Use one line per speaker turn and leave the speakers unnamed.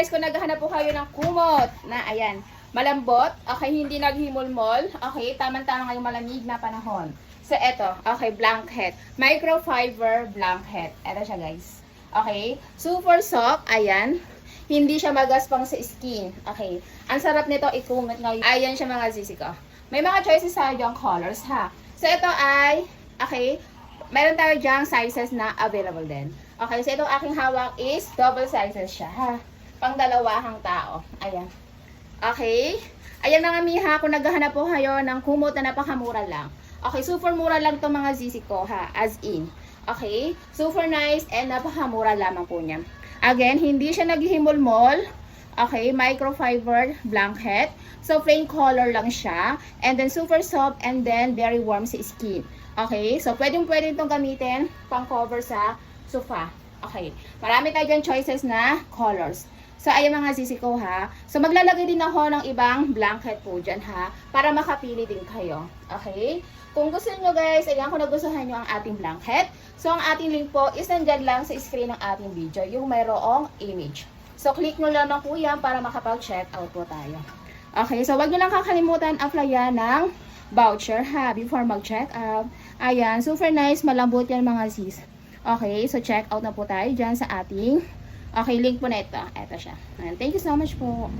guys, kung naghahanap po kayo ng kumot na ayan, malambot, okay, hindi naghimolmol, okay, tamang-tama ngayong malamig na panahon. So, eto, okay, blanket. Microfiber blanket. Eto siya, guys. Okay, super soft, ayan. Hindi siya magaspang sa skin. Okay, ang sarap nito ikumot ngayon. Ayan siya mga sisi ko. May mga choices tayo dyang colors, ha. So, ito ay, okay, meron tayo dyang sizes na available din. Okay, so itong aking hawak is double sizes siya, ha. Pang dalawahang tao. Ayan. Okay. Ayan mga miha, kung naghahanap po kayo ng kumot na napakamura lang. Okay, super mura lang to mga zizi ko, ha. As in. Okay. Super nice and napakamura lamang po niya. Again, hindi siya naghihimol-mol. Okay, microfiber blanket. So, plain color lang siya. And then, super soft and then very warm sa skin. Okay, so pwedeng-pwede itong gamitin pang cover sa sofa. Okay, marami tayo dyan choices na colors. So, ayan mga sisi ko, ha. So, maglalagay din ako ng ibang blanket po dyan, ha. Para makapili din kayo. Okay? Kung gusto nyo guys, ayan, kung nagustuhan nyo ang ating blanket. So, ang ating link po is nandyan lang sa screen ng ating video. Yung mayroong image. So, click nyo lang po yan para makapag-check out po tayo. Okay, so wag nyo lang kakalimutan applyan ng voucher, ha. Before mag-check out. Ayan, super nice. Malambot yan mga sis. Okay, so check out na po tayo dyan sa ating, okay, link po na ito. Ito siya. And thank you so much po.